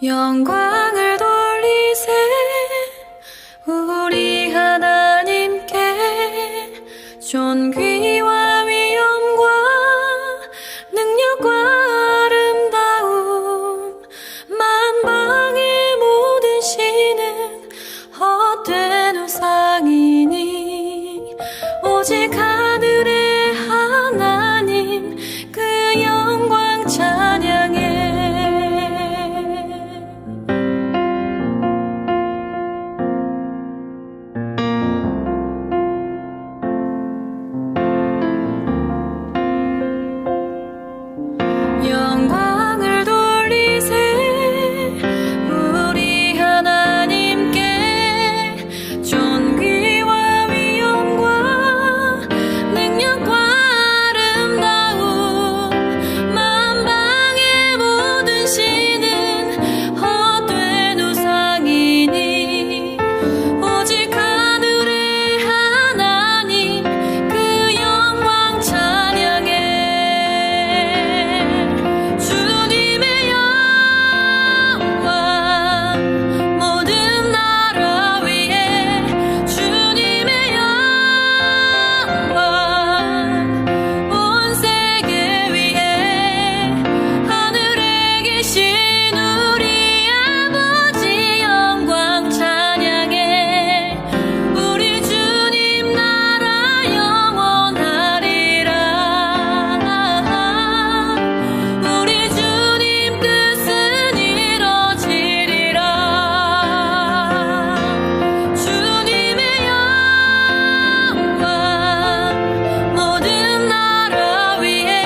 영광을 돌리세 우리 하나님께 존귀와 위엄과 능력과 아름다움 만방의 모든 신은 헛된 우상이니 오직 하늘의 하나님 그 영광 찬양해. 영광을 돌리세 우리 하나님께 존귀와 위엄과 능력과 아름다움 만방의 모든 신은 헛된 우상이니 오직 하늘의 하나님 그 영광 찬양해. 주님의 영광 모든 나라 위에 주님의 영광 온 세계 위에 하늘에 계신 우리 아버지 영광 찬양해. 우리 주님 나라 영원하리라. 우리 주님 뜻은 이뤄지리라. 주님의 영광 모든 나라 위에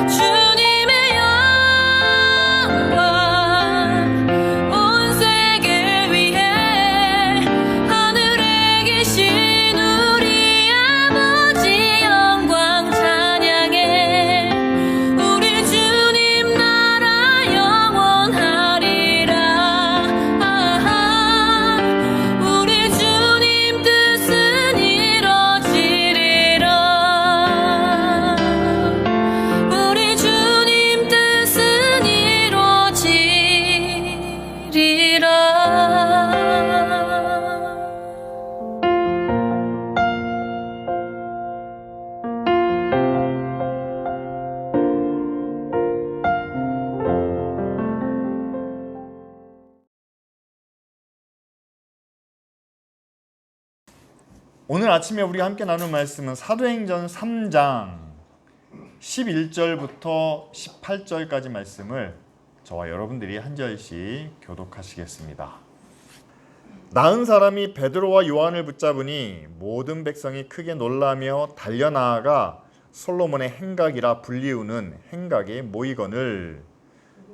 주님의 영광 온 세계 위에 하늘에 계신 우리 아버지 영광 찬양해. 우리 주님 나라 영원하리라. 우리 주님 뜻은 이뤄지리라. 우리 주님 뜻은 이뤄지리라. 오늘 아침에 우리가 함께 나눌 말씀은 사도행전 3장 11절부터 18절까지 말씀을 저와 여러분들이 한 절씩 교독하시겠습니다. 나은 사람이 베드로와 요한을 붙잡으니 모든 백성이 크게 놀라며 달려나아가 솔로몬의 행각이라 불리우는 행각에 모이거늘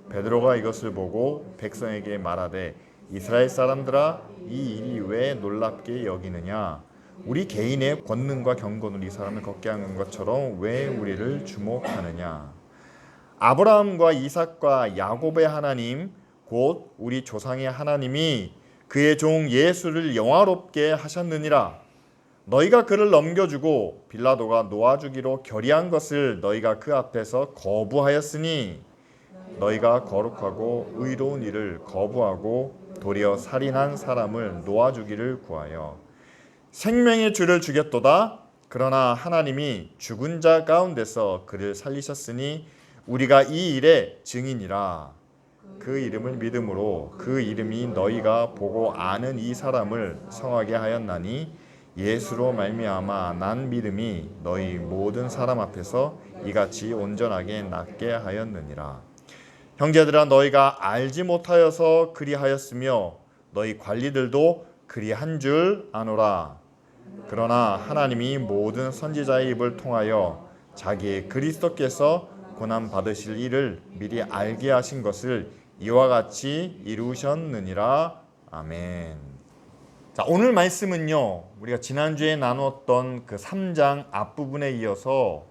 베드로가 이것을 보고 백성에게 말하되 이스라엘 사람들아 이 일이 왜 놀랍게 여기느냐. 우리 개인의 권능과 경건으로 이 사람을 걷게 하는 것처럼 왜 우리를 주목하느냐. 아브라함과 이삭과 야곱의 하나님 곧 우리 조상의 하나님이 그의 종 예수를 영화롭게 하셨느니라. 너희가 그를 넘겨주고 빌라도가 놓아주기로 결의한 것을 너희가 그 앞에서 거부하였으니 너희가 거룩하고 의로운 일을 거부하고 도리어 살인한 사람을 놓아주기를 구하여 생명의 주를 죽였도다. 그러나 하나님이 죽은 자 가운데서 그를 살리셨으니 우리가 이 일의 증인이라. 그 이름을 믿음으로 그 이름이 너희가 보고 아는 이 사람을 성하게 하였나니 예수로 말미암아 난 믿음이 너희 모든 사람 앞에서 이같이 온전하게 낫게 하였느니라. 형제들아 너희가 알지 못하여서 그리하였으며 너희 관리들도 그리한 줄 아노라. 그러나 하나님이 모든 선지자의 입을 통하여 자기의 그리스도께서 고난 받으실 일을 미리 알게 하신 것을 이와 같이 이루셨느니라. 아멘. 자, 오늘 말씀은요, 우리가 지난주에 나눴던 그 3장 앞부분에 이어서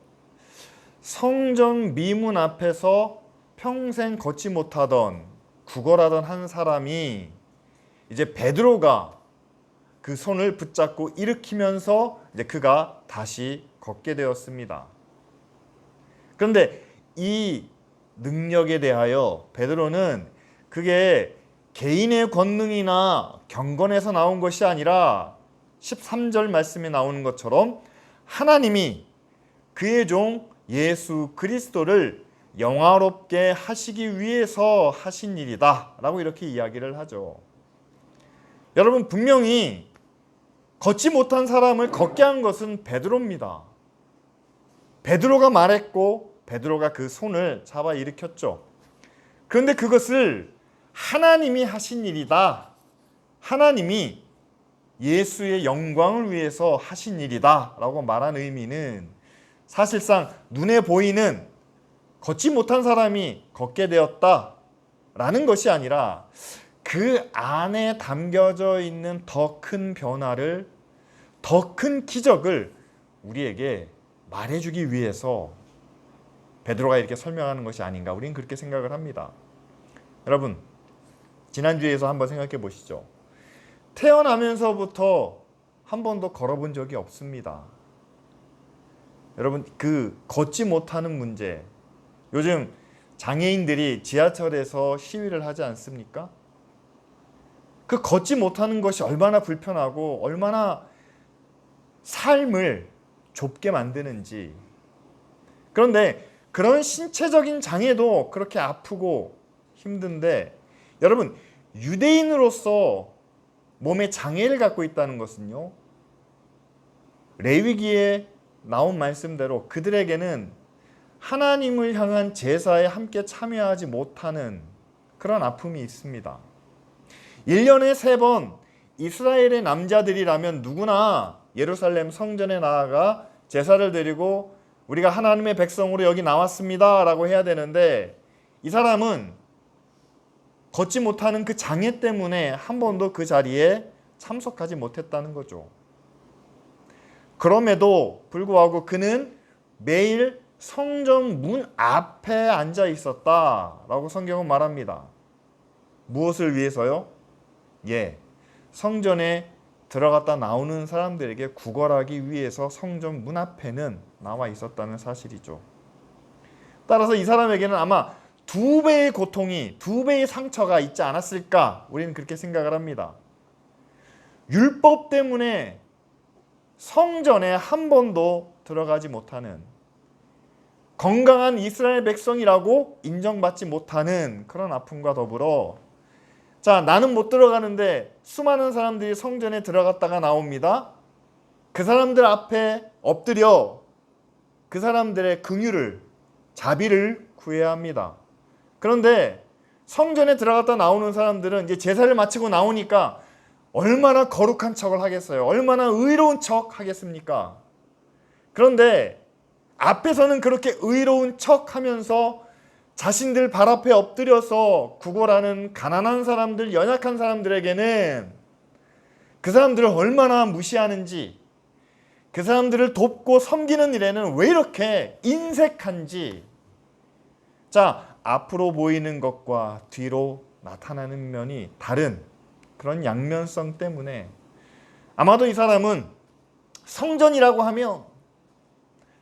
성전 미문 앞에서 평생 걷지 못하던 구걸하던 한 사람이 이제 베드로가 그 손을 붙잡고 일으키면서 이제 그가 다시 걷게 되었습니다. 그런데 이 능력에 대하여 베드로는 그게 개인의 권능이나 경건에서 나온 것이 아니라 13절 말씀에 나오는 것처럼 하나님이 그의 종 예수 그리스도를 영화롭게 하시기 위해서 하신 일이다 라고 이렇게 이야기를 하죠. 여러분, 분명히 걷지 못한 사람을 걷게 한 것은 베드로입니다. 베드로가 말했고 베드로가 그 손을 잡아 일으켰죠. 그런데 그것을 하나님이 하신 일이다, 하나님이 예수의 영광을 위해서 하신 일이다 라고 말한 의미는 사실상 눈에 보이는 걷지 못한 사람이 걷게 되었다 라는 것이 아니라 그 안에 담겨져 있는 더 큰 변화를, 더 큰 기적을 우리에게 말해주기 위해서 베드로가 이렇게 설명하는 것이 아닌가, 우리는 그렇게 생각을 합니다. 여러분, 지난주에서 한번 생각해 보시죠. 태어나면서부터 한 번도 걸어본 적이 없습니다. 여러분, 그 걷지 못하는 문제, 요즘 장애인들이 지하철에서 시위를 하지 않습니까? 그 걷지 못하는 것이 얼마나 불편하고 얼마나 삶을 좁게 만드는지. 그런데 그런 신체적인 장애도 그렇게 아프고 힘든데, 여러분, 유대인으로서 몸에 장애를 갖고 있다는 것은요, 레위기에 나온 말씀대로 그들에게는 하나님을 향한 제사에 함께 참여하지 못하는 그런 아픔이 있습니다. 1년에 3번 이스라엘의 남자들이라면 누구나 예루살렘 성전에 나아가 제사를 드리고 우리가 하나님의 백성으로 여기 나왔습니다 라고 해야 되는데, 이 사람은 걷지 못하는 그 장애 때문에 한 번도 그 자리에 참석하지 못했다는 거죠. 그럼에도 불구하고 그는 매일 성전 문 앞에 앉아 있었다라고 성경은 말합니다. 무엇을 위해서요? 성전에 들어갔다 나오는 사람들에게 구걸하기 위해서 성전 문 앞에는 나와 있었다는 사실이죠. 따라서 이 사람에게는 아마 2배의 고통이, 2배의 상처가 있지 않았을까, 우리는 그렇게 생각을 합니다. 율법 때문에 성전에 한 번도 들어가지 못하는, 건강한 이스라엘 백성이라고 인정받지 못하는 그런 아픔과 더불어, 자, 나는 못 들어가는데 수많은 사람들이 성전에 들어갔다가 나옵니다. 그 사람들 앞에 엎드려 그 사람들의 긍휼을, 자비를 구해야 합니다. 그런데 성전에 들어갔다 나오는 사람들은 이제 제사를 마치고 나오니까 얼마나 거룩한 척을 하겠어요? 얼마나 의로운 척 하겠습니까? 그런데 앞에서는 그렇게 의로운 척 하면서 자신들 발 앞에 엎드려서 구걸하는 가난한 사람들, 연약한 사람들에게는 그 사람들을 얼마나 무시하는지, 그 사람들을 돕고 섬기는 일에는 왜 이렇게 인색한지, 자, 앞으로 보이는 것과 뒤로 나타나는 면이 다른 그런 양면성 때문에 아마도 이 사람은 성전이라고 하면,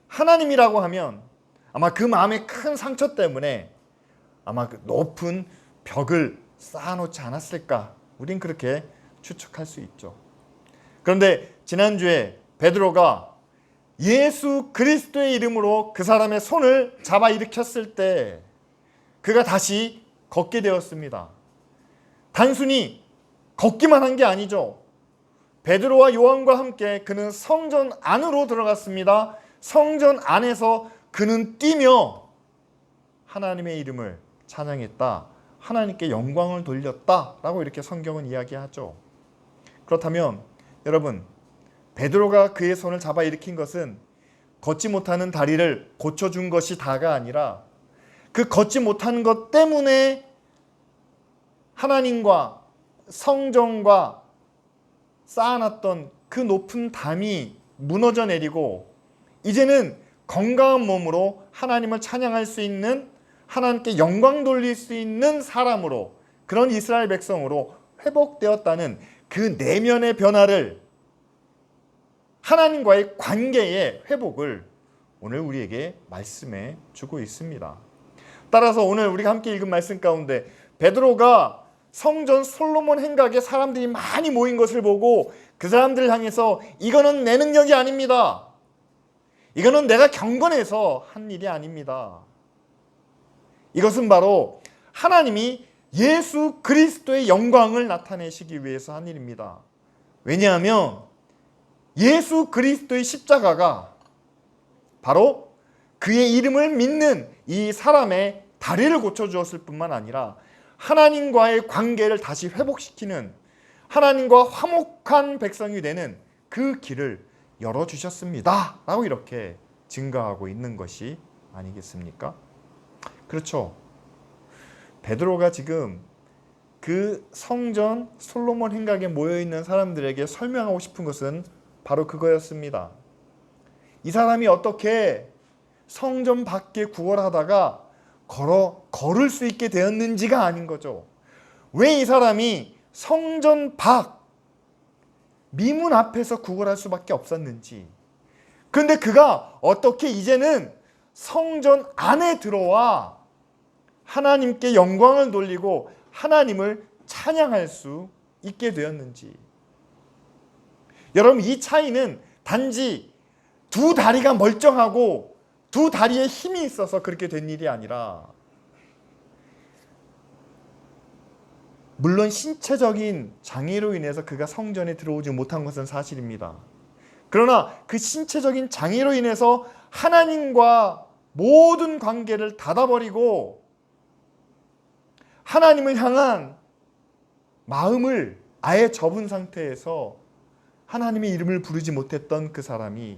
하나님이라고 하면 아마 그 마음의 큰 상처 때문에 아마 그 높은 벽을 쌓아놓지 않았을까, 우린 그렇게 추측할 수 있죠. 그런데 지난주에 베드로가 예수 그리스도의 이름으로 그 사람의 손을 잡아 일으켰을 때 그가 다시 걷게 되었습니다. 단순히 걷기만 한 게 아니죠. 베드로와 요한과 함께 그는 성전 안으로 들어갔습니다. 성전 안에서 그는 뛰며 하나님의 이름을 찬양했다, 하나님께 영광을 돌렸다라고 이렇게 성경은 이야기하죠. 그렇다면 여러분, 베드로가 그의 손을 잡아 일으킨 것은 걷지 못하는 다리를 고쳐준 것이 다가 아니라 그 걷지 못하는 것 때문에 하나님과 성전과 쌓아놨던 그 높은 담이 무너져 내리고 이제는 건강한 몸으로 하나님을 찬양할 수 있는, 하나님께 영광 돌릴 수 있는 사람으로, 그런 이스라엘 백성으로 회복되었다는 그 내면의 변화를, 하나님과의 관계의 회복을 오늘 우리에게 말씀해 주고 있습니다. 따라서 오늘 우리가 함께 읽은 말씀 가운데 베드로가 성전 솔로몬 행각에 사람들이 많이 모인 것을 보고 그 사람들을 향해서 이거는 내 능력이 아닙니다. 이거는 내가 경건해서 한 일이 아닙니다. 이것은 바로 하나님이 예수 그리스도의 영광을 나타내시기 위해서 한 일입니다. 왜냐하면 예수 그리스도의 십자가가 바로 그의 이름을 믿는 이 사람의 다리를 고쳐주었을 뿐만 아니라 하나님과의 관계를 다시 회복시키는, 하나님과 화목한 백성이 되는 그 길을 열어주셨습니다 라고 이렇게 증거하고 있는 것이 아니겠습니까? 그렇죠. 베드로가 지금 그 성전 솔로몬 행각에 모여있는 사람들에게 설명하고 싶은 것은 바로 그거였습니다. 이 사람이 어떻게 성전 밖에 구걸하다가 걸을 수 있게 되었는지가 아닌 거죠. 왜 이 사람이 성전 밖 미문 앞에서 구걸할 수밖에 없었는지. 그런데 그가 어떻게 이제는 성전 안에 들어와 하나님께 영광을 돌리고 하나님을 찬양할 수 있게 되었는지. 여러분, 이 차이는 단지 두 다리가 멀쩡하고 두 다리에 힘이 있어서 그렇게 된 일이 아니라, 물론 신체적인 장애로 인해서 그가 성전에 들어오지 못한 것은 사실입니다. 그러나 그 신체적인 장애로 인해서 하나님과 모든 관계를 닫아버리고 하나님을 향한 마음을 아예 접은 상태에서 하나님의 이름을 부르지 못했던 그 사람이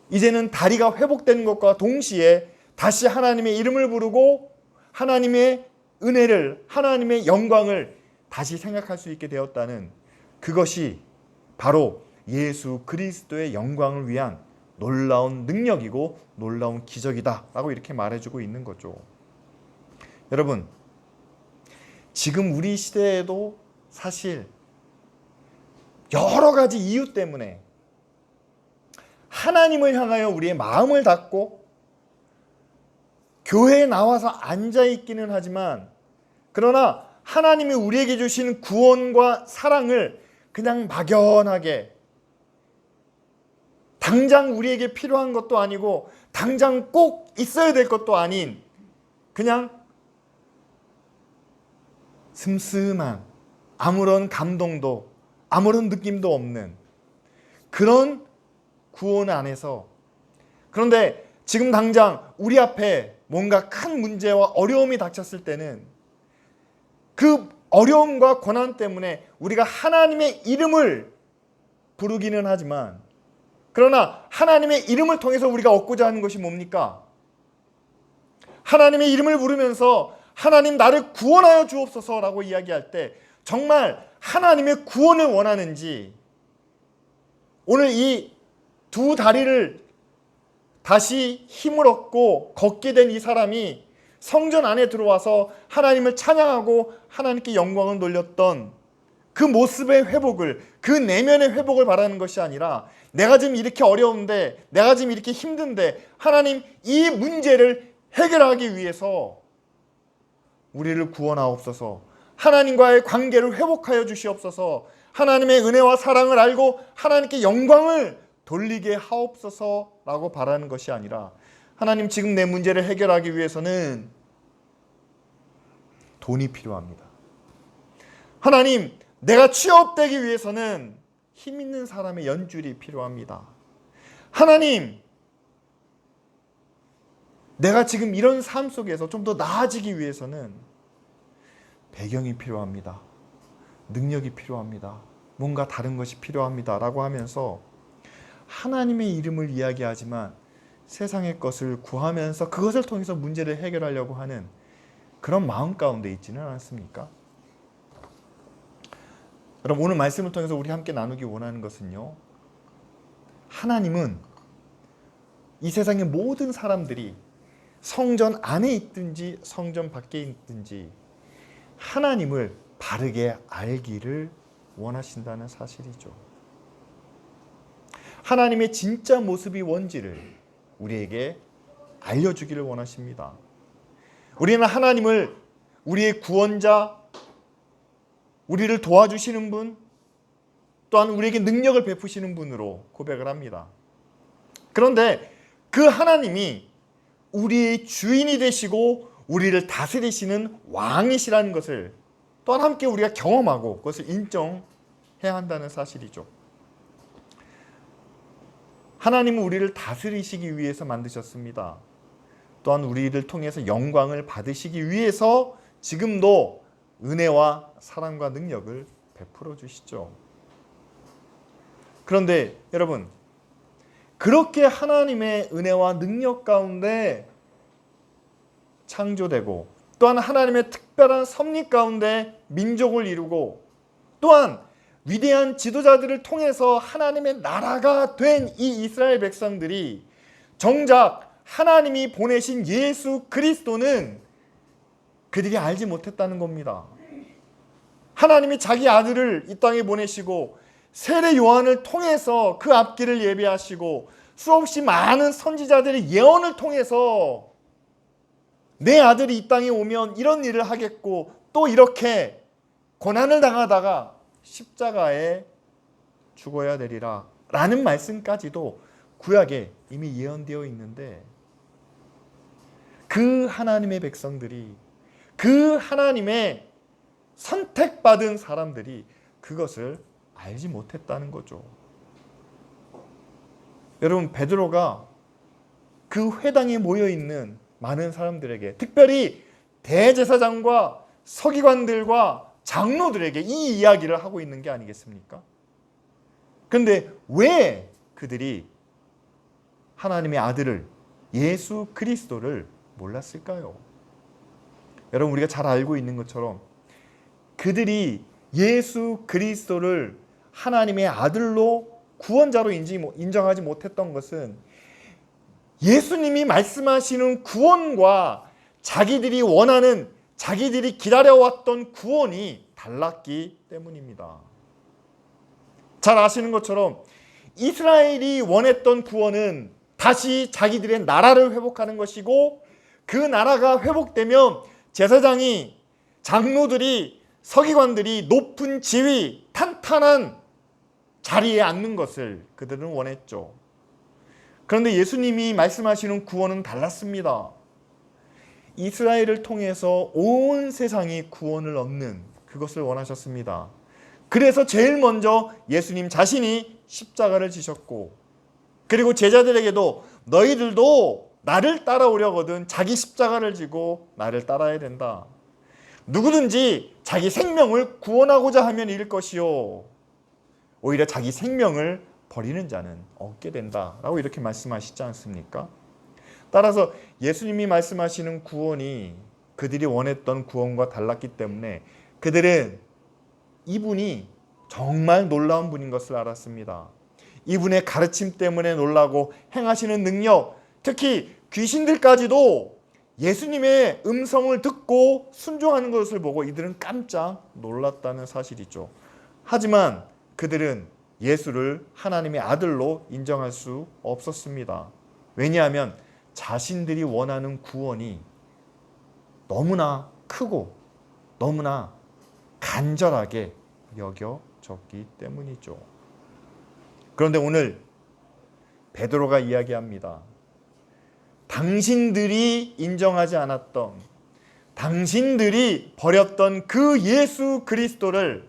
이제는 다리가 회복된 것과 동시에 다시 하나님의 이름을 부르고 하나님의 은혜를, 하나님의 영광을 다시 생각할 수 있게 되었다는, 그것이 바로 예수 그리스도의 영광을 위한 놀라운 능력이고 놀라운 기적이다 라고 이렇게 말해주고 있는 거죠. 여러분, 지금 우리 시대에도 사실 여러 가지 이유 때문에 하나님을 향하여 우리의 마음을 닫고 교회에 나와서 앉아있기는 하지만, 그러나 하나님이 우리에게 주신 구원과 사랑을 그냥 막연하게, 당장 우리에게 필요한 것도 아니고 당장 꼭 있어야 될 것도 아닌, 그냥 슴슴한, 아무런 감동도 아무런 느낌도 없는 그런 구원 안에서, 그런데 지금 당장 우리 앞에 뭔가 큰 문제와 어려움이 닥쳤을 때는 그 어려움과 고난 때문에 우리가 하나님의 이름을 부르기는 하지만, 그러나 하나님의 이름을 통해서 우리가 얻고자 하는 것이 뭡니까? 하나님의 이름을 부르면서 하나님 나를 구원하여 주옵소서라고 이야기할 때 정말 하나님의 구원을 원하는지, 오늘 이 두 다리를 다시 힘을 얻고 걷게 된 이 사람이 성전 안에 들어와서 하나님을 찬양하고 하나님께 영광을 돌렸던 그 모습의 회복을, 그 내면의 회복을 바라는 것이 아니라, 내가 지금 이렇게 어려운데, 내가 지금 이렇게 힘든데 하나님 이 문제를 해결하기 위해서 우리를 구원하옵소서, 하나님과의 관계를 회복하여 주시옵소서, 하나님의 은혜와 사랑을 알고 하나님께 영광을 돌리게 하옵소서라고 바라는 것이 아니라, 하나님 지금 내 문제를 해결하기 위해서는 돈이 필요합니다. 하나님, 내가 취업되기 위해서는 힘 있는 사람의 연줄이 필요합니다. 하나님, 내가 지금 이런 삶 속에서 좀 더 나아지기 위해서는 배경이 필요합니다. 능력이 필요합니다. 뭔가 다른 것이 필요합니다 라고 하면서 하나님의 이름을 이야기하지만 세상의 것을 구하면서 그것을 통해서 문제를 해결하려고 하는 그런 마음 가운데 있지는 않습니까? 여러분, 오늘 말씀을 통해서 우리 함께 나누기 원하는 것은요, 하나님은 이 세상의 모든 사람들이 성전 안에 있든지 성전 밖에 있든지 하나님을 바르게 알기를 원하신다는 사실이죠. 하나님의 진짜 모습이 뭔지를 우리에게 알려주기를 원하십니다. 우리는 하나님을 우리의 구원자, 우리를 도와주시는 분, 또한 우리에게 능력을 베푸시는 분으로 고백을 합니다. 그런데 그 하나님이 우리의 주인이 되시고 우리를 다스리시는 왕이시라는 것을 또한 함께 우리가 경험하고 그것을 인정해야 한다는 사실이죠. 하나님은 우리를 다스리시기 위해서 만드셨습니다. 또한 우리를 통해서 영광을 받으시기 위해서 지금도 은혜와 사랑과 능력을 베풀어 주시죠. 그런데 여러분, 그렇게 하나님의 은혜와 능력 가운데 창조되고 또한 하나님의 특별한 섭리 가운데 민족을 이루고 또한 위대한 지도자들을 통해서 하나님의 나라가 된 이 이스라엘 백성들이 정작 하나님이 보내신 예수 그리스도는 그들이 알지 못했다는 겁니다. 하나님이 자기 아들을 이 땅에 보내시고 세례 요한을 통해서 그 앞길을 예비하시고 수없이 많은 선지자들의 예언을 통해서 내 아들이 이 땅에 오면 이런 일을 하겠고 또 이렇게 고난을 당하다가 십자가에 죽어야 되리라 라는 말씀까지도 구약에 이미 예언되어 있는데 그 하나님의 백성들이, 그 하나님의 선택받은 사람들이 그것을 알지 못했다는 거죠. 여러분, 베드로가 그 회당에 모여있는 많은 사람들에게, 특별히 대제사장과 서기관들과 장로들에게 이 이야기를 하고 있는 게 아니겠습니까? 그런데 왜 그들이 하나님의 아들을, 예수 그리스도를 몰랐을까요? 여러분, 우리가 잘 알고 있는 것처럼 그들이 예수 그리스도를 하나님의 아들로 구원자로 인정하지 못했던 것은 예수님이 말씀하시는 구원과 자기들이 원하는, 자기들이 기다려왔던 구원이 달랐기 때문입니다. 잘 아시는 것처럼 이스라엘이 원했던 구원은 다시 자기들의 나라를 회복하는 것이고, 그 나라가 회복되면 제사장이, 장로들이, 서기관들이 높은 지위, 탄탄한 자리에 앉는 것을 그들은 원했죠. 그런데 예수님이 말씀하시는 구원은 달랐습니다. 이스라엘을 통해서 온 세상이 구원을 얻는 그것을 원하셨습니다. 그래서 제일 먼저 예수님 자신이 십자가를 지셨고, 그리고 제자들에게도 너희들도 나를 따라오려거든 자기 십자가를 지고 나를 따라야 된다. 누구든지 자기 생명을 구원하고자 하면 잃을 것이요, 오히려 자기 생명을 버리는 자는 얻게 된다라고 이렇게 말씀하시지 않습니까? 따라서 예수님이 말씀하시는 구원이 그들이 원했던 구원과 달랐기 때문에 그들은 이분이 정말 놀라운 분인 것을 알았습니다. 이분의 가르침 때문에 놀라고 행하시는 능력, 특히 귀신들까지도 예수님의 음성을 듣고 순종하는 것을 보고 이들은 깜짝 놀랐다는 사실이죠. 하지만 그들은 예수를 하나님의 아들로 인정할 수 없었습니다. 왜냐하면 자신들이 원하는 구원이 너무나 크고 너무나 간절하게 여겨졌기 때문이죠. 그런데 오늘 베드로가 이야기합니다. 당신들이 인정하지 않았던, 당신들이 버렸던 그 예수 그리스도를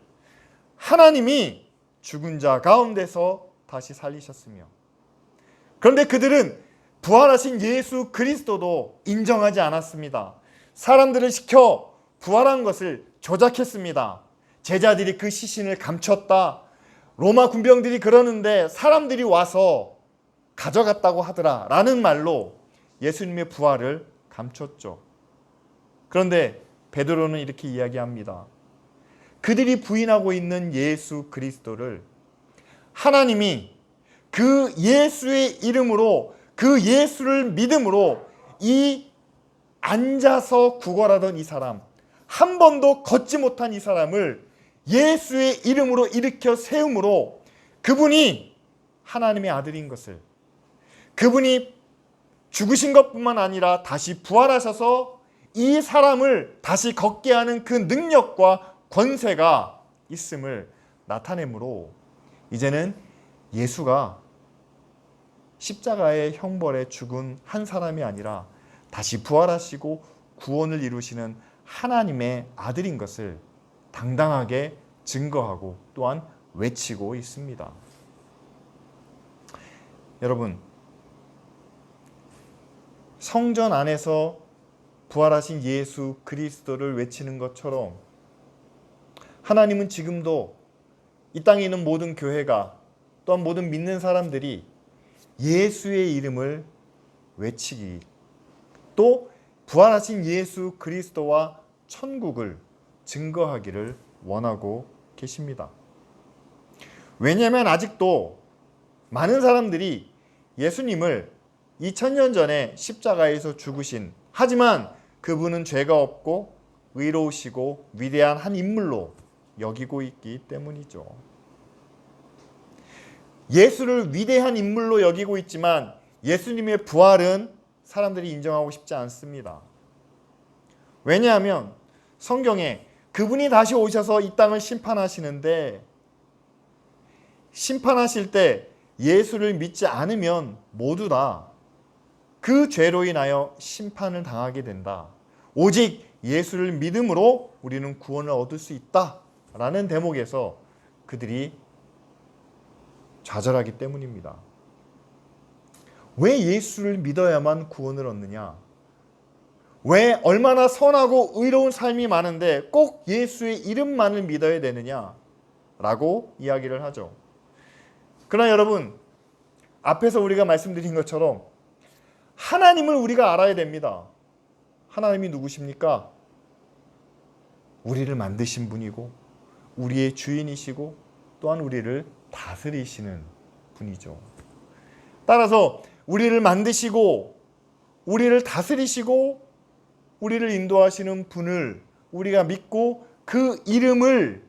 하나님이 죽은 자 가운데서 다시 살리셨으며, 그런데 그들은 부활하신 예수 그리스도도 인정하지 않았습니다. 사람들을 시켜 부활한 것을 조작했습니다. 제자들이 그 시신을 감췄다, 로마 군병들이 그러는데 사람들이 와서 가져갔다고 하더라 라는 말로 예수님의 부활을 감췄죠. 그런데 베드로는 이렇게 이야기합니다. 그들이 부인하고 있는 예수 그리스도를 하나님이 그 예수의 이름으로, 그 예수를 믿음으로 이 앉아서 구걸하던 이 사람, 한 번도 걷지 못한 이 사람을 예수의 이름으로 일으켜 세움으로 그분이 하나님의 아들인 것을, 그분이 죽으신 것뿐만 아니라 다시 부활하셔서 이 사람을 다시 걷게 하는 그 능력과 권세가 있음을 나타내므로 이제는 예수가 십자가의 형벌에 죽은 한 사람이 아니라 다시 부활하시고 구원을 이루시는 하나님의 아들인 것을 당당하게 증거하고 또한 외치고 있습니다. 여러분, 성전 안에서 부활하신 예수 그리스도를 외치는 것처럼 하나님은 지금도 이 땅에 있는 모든 교회가 또한 모든 믿는 사람들이 예수의 이름을 외치기, 또 부활하신 예수 그리스도와 천국을 증거하기를 원하고 계십니다. 왜냐하면 아직도 많은 사람들이 예수님을 2000년 전에 십자가에서 죽으신, 하지만 그분은 죄가 없고 의로우시고 위대한 한 인물로 여기고 있기 때문이죠. 예수를 위대한 인물로 여기고 있지만 예수님의 부활은 사람들이 인정하고 싶지 않습니다. 왜냐하면 성경에 그분이 다시 오셔서 이 땅을 심판하시는데, 심판하실 때 예수를 믿지 않으면 모두 다 그 죄로 인하여 심판을 당하게 된다. 오직 예수를 믿음으로 우리는 구원을 얻을 수 있다라는 대목에서 그들이 좌절하기 때문입니다. 왜 예수를 믿어야만 구원을 얻느냐? 왜 얼마나 선하고 의로운 삶이 많은데 꼭 예수의 이름만을 믿어야 되느냐? 라고 이야기를 하죠. 그러나 여러분, 앞에서 우리가 말씀드린 것처럼 하나님을 우리가 알아야 됩니다. 하나님이 누구십니까? 우리를 만드신 분이고 우리의 주인이시고 또한 우리를 다스리시는 분이죠. 따라서 우리를 만드시고 우리를 다스리시고 우리를 인도하시는 분을 우리가 믿고 그 이름을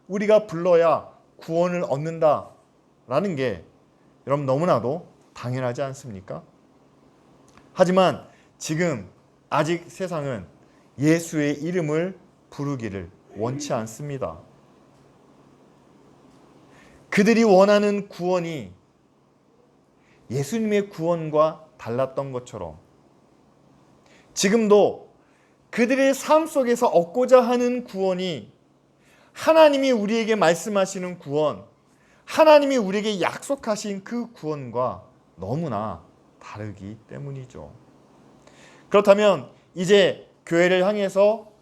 우리가 불러야 구원을 얻는다라는 게 여러분 너무나도 당연하지 않습니까? 하지만 지금 아직 세상은 예수의 이름을 부르기를 원치 않습니다. 그들이 원하는 구원이 예수님의 구원과 달랐던 것처럼 지금도 그들의 삶 속에서 얻고자 하는 구원이 하나님이 우리에게 말씀하시는 구원, 하나님이 우리에게 약속하신 그 구원과 너무나 다르기 때문이죠. 그렇다면 이제 교회를 향해서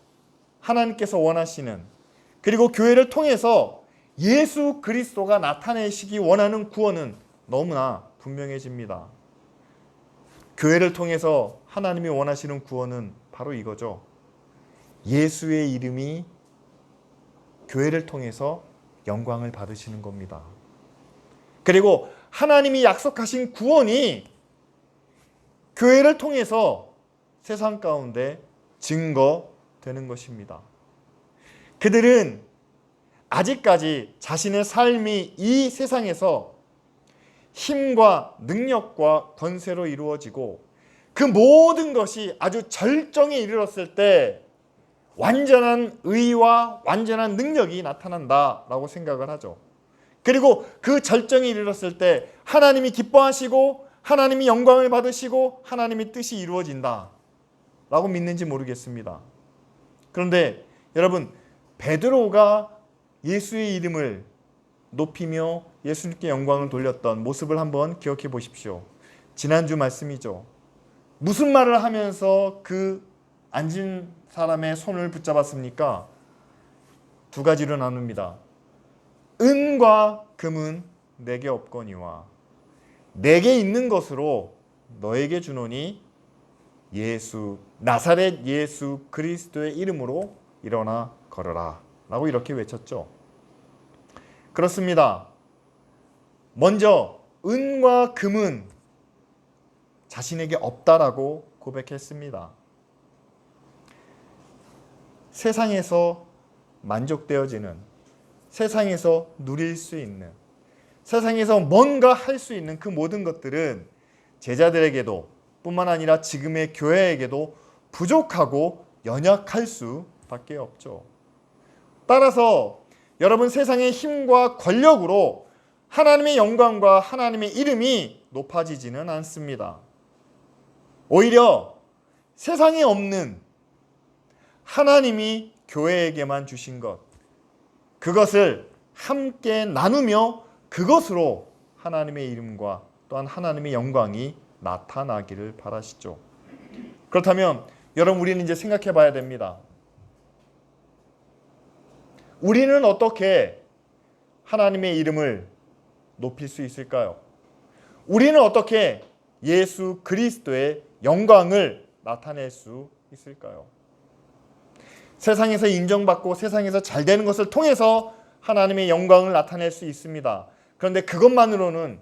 하나님께서 원하시는, 그리고 교회를 통해서 예수 그리스도가 나타내시기 원하는 구원은 너무나 분명해집니다. 교회를 통해서 하나님이 원하시는 구원은 바로 이거죠. 예수의 이름이 교회를 통해서 영광을 받으시는 겁니다. 그리고 하나님이 약속하신 구원이 교회를 통해서 세상 가운데 증거되는 것입니다. 그들은 아직까지 자신의 삶이 이 세상에서 힘과 능력과 권세로 이루어지고 그 모든 것이 아주 절정에 이르렀을 때 완전한 의와 완전한 능력이 나타난다라고 생각을 하죠. 그리고 그 절정에 이르렀을 때 하나님이 기뻐하시고 하나님이 영광을 받으시고 하나님의 뜻이 이루어진다 라고 믿는지 모르겠습니다. 그런데 여러분, 베드로가 예수의 이름을 높이며 예수님께 영광을 돌렸던 모습을 한번 기억해 보십시오. 지난주 말씀이죠. 무슨 말을 하면서 그 앉은 사람의 손을 붙잡았습니까? 두 가지로 나눕니다. 은과 금은 내게 없거니와 내게 있는 것으로 너에게 주노니 예수, 나사렛 예수 그리스도의 이름으로 일어나 걸어라 라고 이렇게 외쳤죠. 그렇습니다. 먼저 은과 금은 자신에게 없다라고 고백했습니다. 세상에서 만족되어지는, 세상에서 누릴 수 있는, 세상에서 뭔가 할 수 있는 그 모든 것들은 제자들에게도 뿐만 아니라 지금의 교회에게도 부족하고 연약할 수밖에 없죠. 따라서 여러분, 세상의 힘과 권력으로 하나님의 영광과 하나님의 이름이 높아지지는 않습니다. 오히려 세상에 없는 하나님이 교회에게만 주신 것, 그것을 함께 나누며 그것으로 하나님의 이름과 또한 하나님의 영광이 나타나기를 바라시죠. 그렇다면 여러분, 우리는 이제 생각해 봐야 됩니다. 우리는 어떻게 하나님의 이름을 높일 수 있을까요? 우리는 어떻게 예수 그리스도의 영광을 나타낼 수 있을까요? 세상에서 인정받고 세상에서 잘 되는 것을 통해서 하나님의 영광을 나타낼 수 있습니다. 그런데 그것만으로는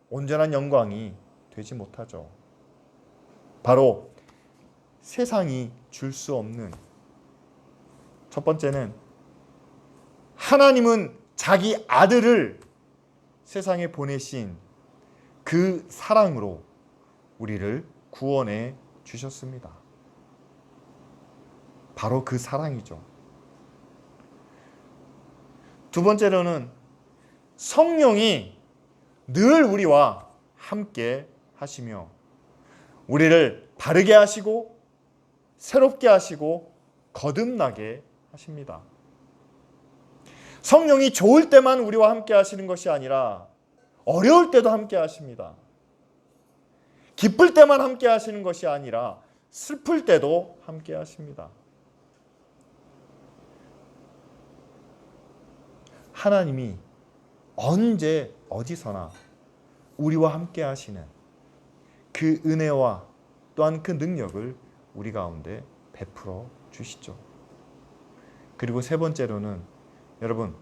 온전한 영광이 되지 못하죠. 바로 세상이 줄 수 없는, 첫 번째는 하나님은 자기 아들을 세상에 보내신 그 사랑으로 우리를 구원해 주셨습니다. 바로 그 사랑이죠. 두 번째로는 성령이 늘 우리와 함께 하시며 우리를 바르게 하시고 새롭게 하시고 거듭나게 하십니다. 성령이 좋을 때만 우리와 함께 하시는 것이 아니라 어려울 때도 함께 하십니다. 기쁠 때만 함께 하시는 것이 아니라 슬플 때도 함께 하십니다. 하나님이 언제 어디서나 우리와 함께 하시는 그 은혜와 또한 그 능력을 우리 가운데 베풀어 주시죠. 그리고 세 번째로는 여러분,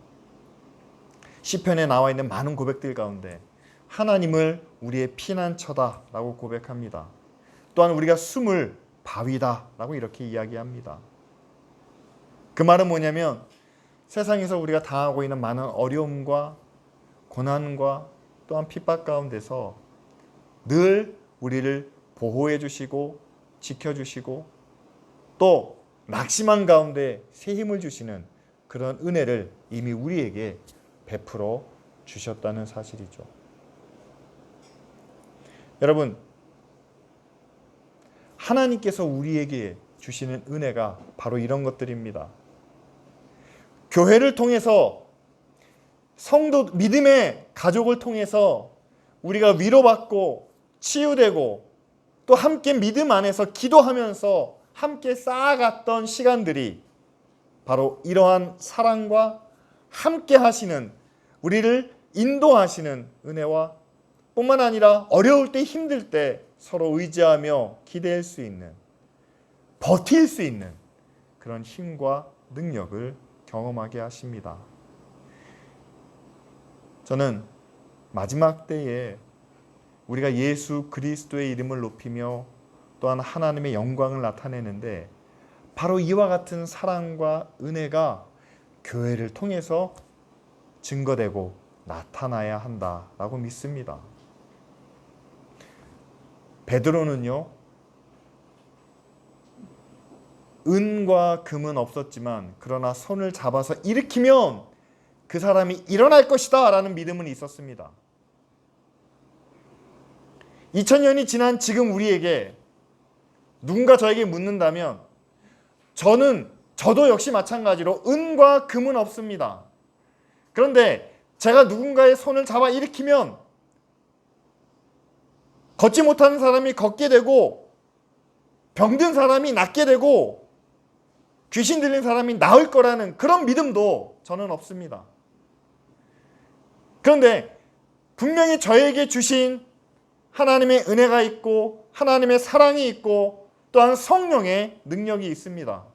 시편에 나와 있는 많은 고백들 가운데 하나님을 우리의 피난처다라고 고백합니다. 또한 우리가 숨을 바위다라고 이렇게 이야기합니다. 그 말은 뭐냐면 세상에서 우리가 당하고 있는 많은 어려움과 고난과 또한 핍박 가운데서 늘 우리를 보호해 주시고 지켜주시고 또 낙심한 가운데 새 힘을 주시는 그런 은혜를 이미 우리에게 베풀어 주셨다는 사실이죠. 여러분, 하나님께서 우리에게 주시는 은혜가 바로 이런 것들입니다. 교회를 통해서 성도, 믿음의 가족을 통해서 우리가 위로받고 치유되고 또 함께 믿음 안에서 기도하면서 함께 쌓아갔던 시간들이 바로 이러한 사랑과 함께 하시는, 우리를 인도하시는 은혜와 뿐만 아니라 어려울 때, 힘들 때 서로 의지하며 기댈 수 있는, 버틸 수 있는 그런 힘과 능력을 경험하게 하십니다. 저는 마지막 때에 우리가 예수 그리스도의 이름을 높이며 또한 하나님의 영광을 나타내는데 바로 이와 같은 사랑과 은혜가 교회를 통해서 증거되고 나타나야 한다라고 믿습니다. 베드로는요, 은과 금은 없었지만 그러나 손을 잡아서 일으키면 그 사람이 일어날 것이다 라는 믿음은 있었습니다. 2000년이 지난 지금 우리에게 누군가 저에게 묻는다면 저도 역시 마찬가지로 은과 금은 없습니다. 그런데 제가 누군가의 손을 잡아 일으키면 걷지 못하는 사람이 걷게 되고 병든 사람이 낫게 되고 귀신 들린 사람이 나을 거라는 그런 믿음도 저는 없습니다. 그런데 분명히 저에게 주신 하나님의 은혜가 있고 하나님의 사랑이 있고 또한 성령의 능력이 있습니다.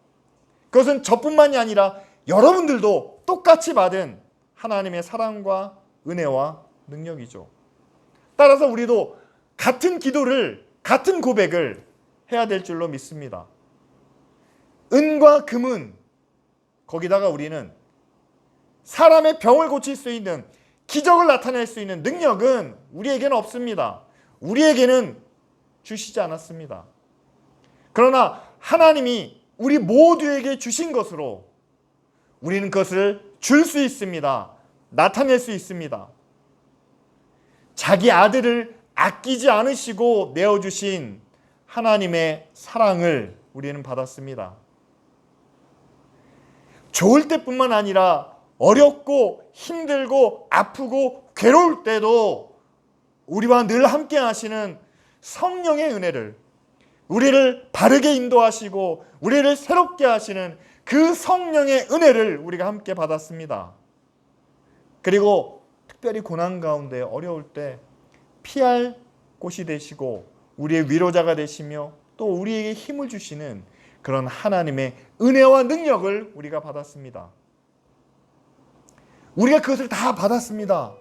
그것은 저뿐만이 아니라 여러분들도 똑같이 받은 하나님의 사랑과 은혜와 능력이죠. 따라서 우리도 같은 기도를, 같은 고백을 해야 될 줄로 믿습니다. 은과 금은, 거기다가 우리는 사람의 병을 고칠 수 있는, 기적을 나타낼 수 있는 능력은 우리에게는 없습니다. 우리에게는 주시지 않았습니다. 그러나 하나님이 우리 모두에게 주신 것으로 우리는 그것을 줄 수 있습니다. 나타낼 수 있습니다. 자기 아들을 아끼지 않으시고 내어주신 하나님의 사랑을 우리는 받았습니다. 좋을 때뿐만 아니라 어렵고 힘들고 아프고 괴로울 때도 우리와 늘 함께 하시는 성령의 은혜를, 우리를 바르게 인도하시고 우리를 새롭게 하시는 그 성령의 은혜를 우리가 함께 받았습니다. 그리고 특별히 고난 가운데 어려울 때 피할 곳이 되시고 우리의 위로자가 되시며 또 우리에게 힘을 주시는 그런 하나님의 은혜와 능력을 우리가 받았습니다. 우리가 그것을 다 받았습니다.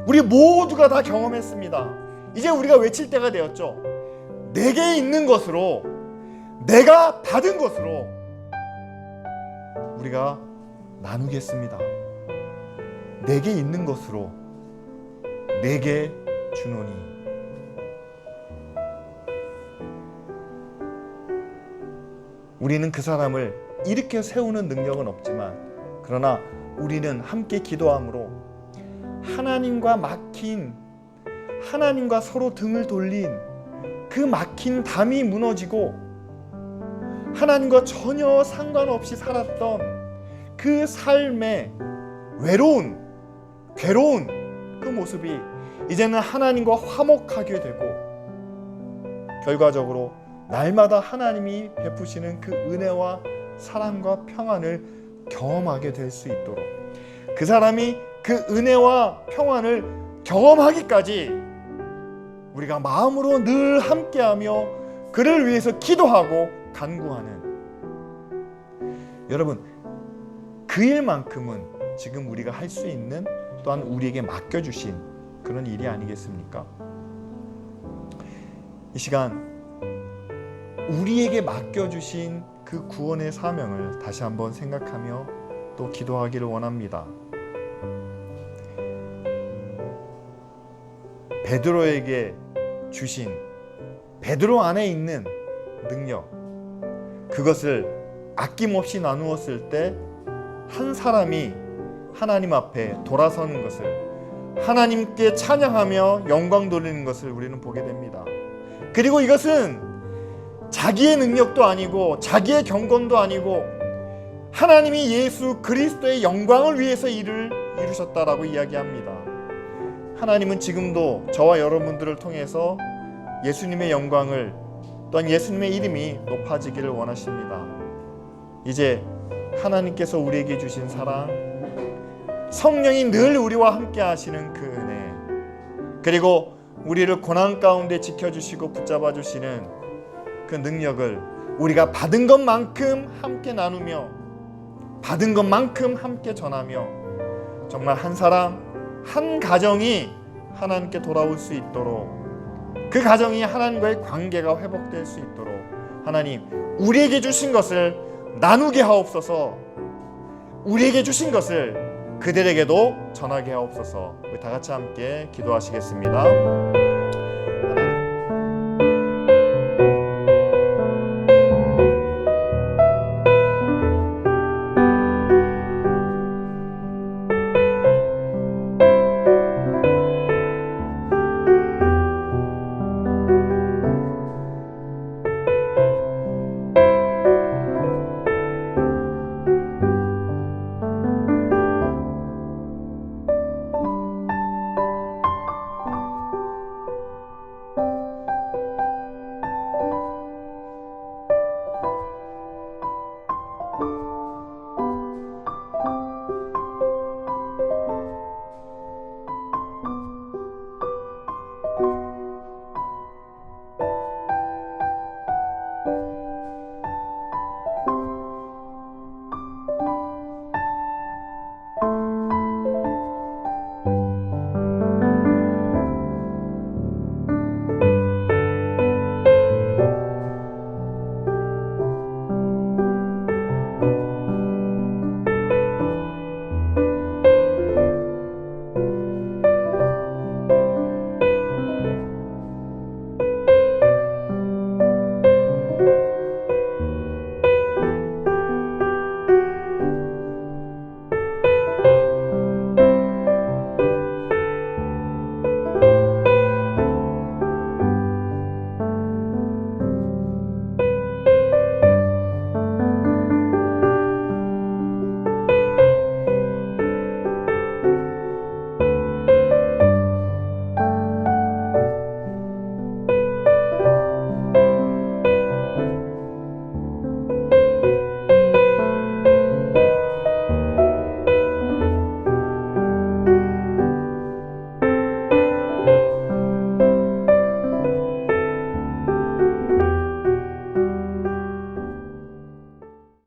우리 모두가 다 경험했습니다. 이제 우리가 외칠 때가 되었죠. 내게 있는 것으로, 내가 받은 것으로 우리가 나누겠습니다. 내게 있는 것으로 내게 주노니. 우리는 그 사람을 일으켜 세우는 능력은 없지만, 그러나 우리는 함께 기도함으로 하나님과 서로 등을 돌린 그 막힌 담이 무너지고 하나님과 전혀 상관없이 살았던 그 삶의 외로운, 괴로운 그 모습이 이제는 하나님과 화목하게 되고 결과적으로 날마다 하나님이 베푸시는 그 은혜와 사랑과 평안을 경험하게 될 수 있도록, 그 사람이 그 은혜와 평안을 경험하기까지 우리가 마음으로 늘 함께하며 그를 위해서 기도하고 간구하는, 여러분 그 일만큼은 지금 우리가 할 수 있는, 또한 우리에게 맡겨주신 그런 일이 아니겠습니까? 이 시간 우리에게 맡겨주신 그 구원의 사명을 다시 한번 생각하며 또 기도하기를 원합니다. 베드로에게 주신, 베드로 안에 있는 능력, 그것을 아낌없이 나누었을 때 한 사람이 하나님 앞에 돌아서는 것을, 하나님께 찬양하며 영광 돌리는 것을 우리는 보게 됩니다. 그리고 이것은 자기의 능력도 아니고 자기의 경건도 아니고 하나님이 예수 그리스도의 영광을 위해서 일을 이루셨다라고 이야기합니다. 하나님은 지금도 저와 여러분들을 통해서 예수님의 영광을, 또한 예수님의 이름이 높아지기를 원하십니다. 이제 하나님께서 우리에게 주신 사랑, 성령이 늘 우리와 함께 하시는 그 은혜, 그리고 우리를 고난 가운데 지켜주시고 붙잡아 주시는 그 능력을 우리가 받은 것만큼 함께 나누며, 받은 것만큼 함께 전하며, 정말 한 사람 한 가정이 하나님께 돌아올 수 있도록, 그 가정이 하나님과의 관계가 회복될 수 있도록 하나님 우리에게 주신 것을 나누게 하옵소서. 우리에게 주신 것을 그들에게도 전하게 하옵소서. 우리 다 같이 함께 기도하시겠습니다.